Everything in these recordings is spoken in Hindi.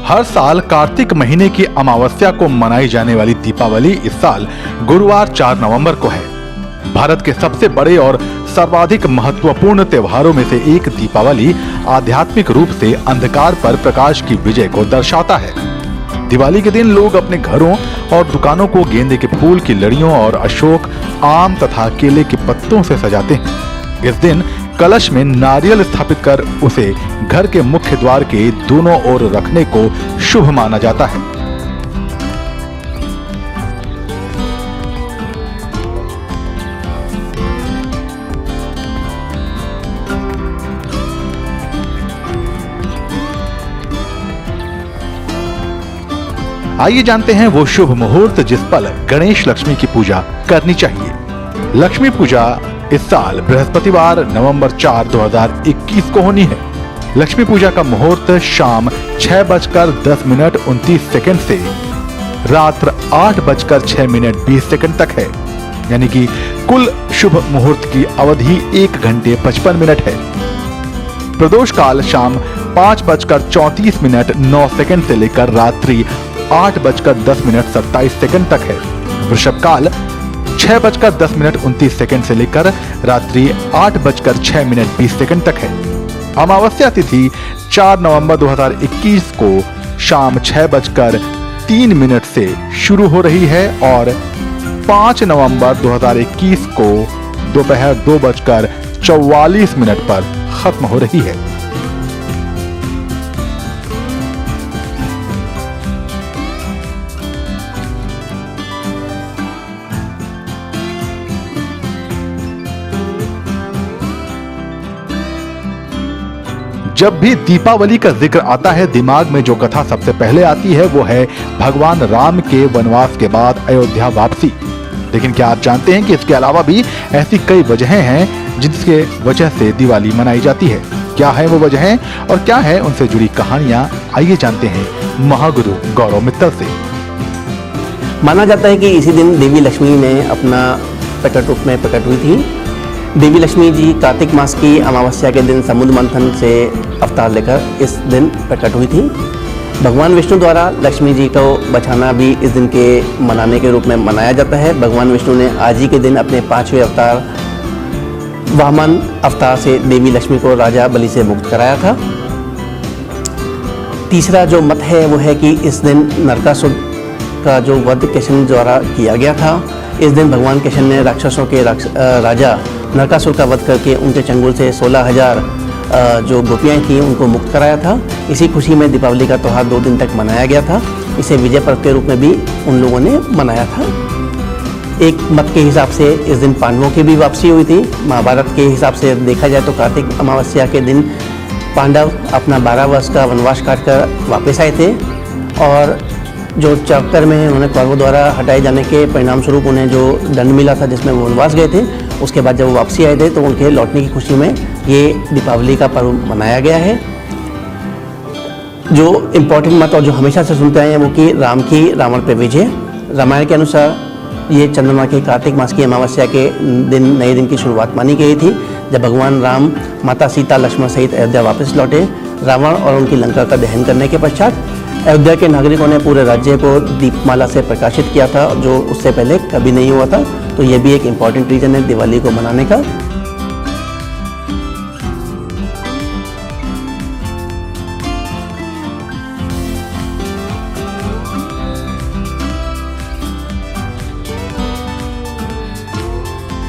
हर साल कार्तिक महीने की अमावस्या को मनाई जाने वाली दीपावली इस साल गुरुवार 4 नवंबर को है। भारत के सबसे बड़े और सर्वाधिक महत्वपूर्ण त्योहारों में से एक दीपावली आध्यात्मिक रूप से अंधकार पर प्रकाश की विजय को दर्शाता है। दिवाली के दिन लोग अपने घरों और दुकानों को गेंदे के फूल की लड़ियों और अशोक, आम तथा केले के पत्तों से सजाते हैं। इस दिन कलश में नारियल स्थापित कर उसे घर के मुख्य द्वार के दोनों ओर रखने को शुभ माना जाता है। आइए जानते हैं वो शुभ मुहूर्त जिस पल गणेश लक्ष्मी की पूजा करनी चाहिए। लक्ष्मी पूजा इस साल बृहस्पतिवार नवंबर 4, 2021 को होनी है। लक्ष्मी पूजा का मुहूर्त शाम 6:10:29 से रात्र 8:06:20 तक है, यानी कि कुल शुभ मुहूर्त की अवधि 1 घंटे 55 मिनट है। प्रदोष काल शाम 5:34:09 से लेकर रात्रि 8:10:27 तक है। वृषभ काल 6:10:29 से लेकर रात्रि 8:06:20 तक है। अमावस्या तिथि 4 नवंबर 2021 को शाम 6:03 से शुरू हो रही है और 5 नवंबर 2021 को दोपहर 2:44 पर खत्म हो रही है। जब भी दीपावली का जिक्र आता है, दिमाग में जो कथा सबसे पहले आती है वो है भगवान राम के वनवास के बाद अयोध्या वापसी। लेकिन क्या आप जानते हैं कि इसके अलावा भी ऐसी कई वजहें हैं जिसके वजह से दिवाली मनाई जाती है। क्या है वो वजहें और क्या है उनसे जुड़ी कहानियां, आइए जानते हैं महागुरु गौरव मित्तल से। माना जाता है कि इसी दिन देवी लक्ष्मी ने अपना प्रकट रूप में प्रकट हुई थी। देवी लक्ष्मी जी कार्तिक मास की अमावस्या के दिन समुद्र मंथन से अवतार लेकर इस दिन प्रकट हुई थी। भगवान विष्णु द्वारा लक्ष्मी जी को बचाना भी इस दिन के मनाने के रूप में मनाया जाता है। भगवान विष्णु ने आज ही के दिन अपने 5वें अवतार वामन अवतार से देवी लक्ष्मी को राजा बलि से मुक्त कराया था। तीसरा जो मत है वो है कि इस दिन नरकासुर का जो वध कृष्ण द्वारा किया गया था। इस दिन भगवान कृष्ण ने राक्षसों के राजा नरकासुर का वध करके उनके चंगुल से 16,000 जो गोपियाँ थीं उनको मुक्त कराया था। इसी खुशी में दीपावली का त्यौहार 2 दिन तक मनाया गया था। इसे विजय पर्व के रूप में भी उन लोगों ने मनाया था। एक मत के हिसाब से इस दिन पांडवों की भी वापसी हुई थी। महाभारत के हिसाब से देखा जाए तो कार्तिक अमावस्या के दिन पांडव अपना 12 वर्ष का वनवास काटकर वापस आए थे और जो चक्कर में उन्होंने कौरवों द्वारा हटाए जाने के परिणाम स्वरूप उन्हें जो दंड मिला था जिसमें वो वनवास गए थे, उसके बाद जब वो वापसी आए थे तो उनके लौटने की खुशी में ये दीपावली का पर्व मनाया गया है। जो इम्पोर्टेंट मत और जो हमेशा से सुनते आए हैं वो कि राम की रावण पर विजय। रामायण के अनुसार ये चंद्रमा के कार्तिक मास की अमावस्या के दिन नए दिन की शुरुआत मानी गई थी, जब भगवान राम माता सीता लक्ष्मण सहित अयोध्या वापस लौटे। रावण और उनकी लंका का दहन करने के पश्चात अयोध्या के नागरिकों ने पूरे राज्य को दीपमाला से प्रकाशित किया था, जो उससे पहले कभी नहीं हुआ था। तो ये भी एक इम्पॉर्टेंट रीजन है दिवाली को मनाने का।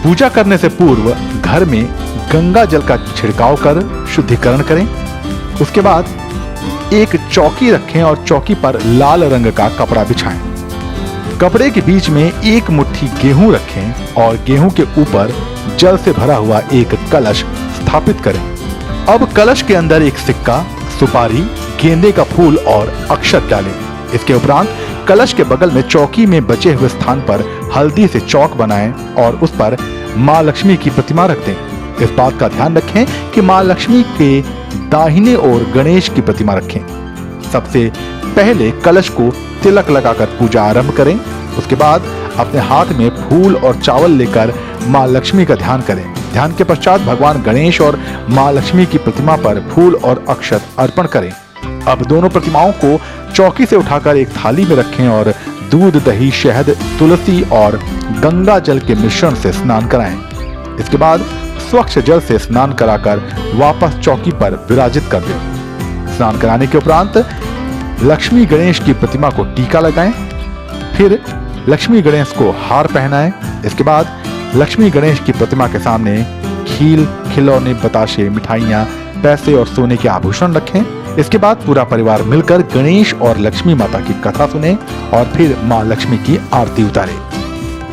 पूजा करने से पूर्व घर में गंगा जल का छिड़काव कर शुद्धिकरण करें। उसके बाद एक चौकी रखें और चौकी पर लाल रंग का कपड़ा बिछाएं। कपड़े के बीच में एक मुट्ठी गेहूं रखें और गेहूं के ऊपर जल से भरा हुआ एक कलश स्थापित करें। अब कलश के अंदर एक सिक्का, सुपारी, गेंदे का फूल और अक्षत डालें। इसके उपरांत कलश के बगल में चौकी में बचे हुए स्थान पर हल्दी से चौक बनाएं और उस पर माँ लक्ष्मी की प्रतिमा रख दें। इस बात का ध्यान रखें कि माँ लक्ष्मी के दाहिने ओर गणेश की प्रतिमा रखें। सबसे पहले कलश को तिलक लगाकर पूजा आरंभ करें। उसके बाद अपने हाथ में फूल और चावल लेकर माँ लक्ष्मी का ध्यान करें। ध्यान के पश्चात भगवान गणेश और माँ लक्ष्मी की प्रतिमा पर फूल और अक्षत अर्पण करें। अब दोनों प्रतिमाओं को चौकी से उठाकर एक थाली में रखें और दूध, दही, शहद, तुलसी और गंगा जल के मिश्रण से स्नान कराएं। इसके बाद स्वच्छ जल से स्नान कराकर वापस चौकी पर विराजित कर दें। स्नान कराने के उपरांत लक्ष्मी गणेश की प्रतिमा को टीका लगाएं। फिर लक्ष्मी गणेश को हार पहनाएं। इसके बाद लक्ष्मी गणेश की प्रतिमा के सामने खील, खिलौने, बताशे, मिठाइयाँ, पैसे और सोने के आभूषण रखें। इसके बाद पूरा परिवार मिलकर गणेश और लक्ष्मी माता की कथा सुने और फिर माँ लक्ष्मी की आरती उतारे।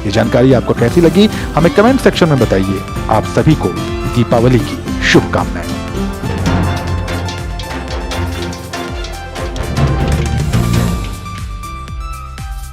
ये जानकारी आपको कैसी लगी हमें कमेंट सेक्शन में बताइए। आप सभी को दीपावली की शुभकामनाएं।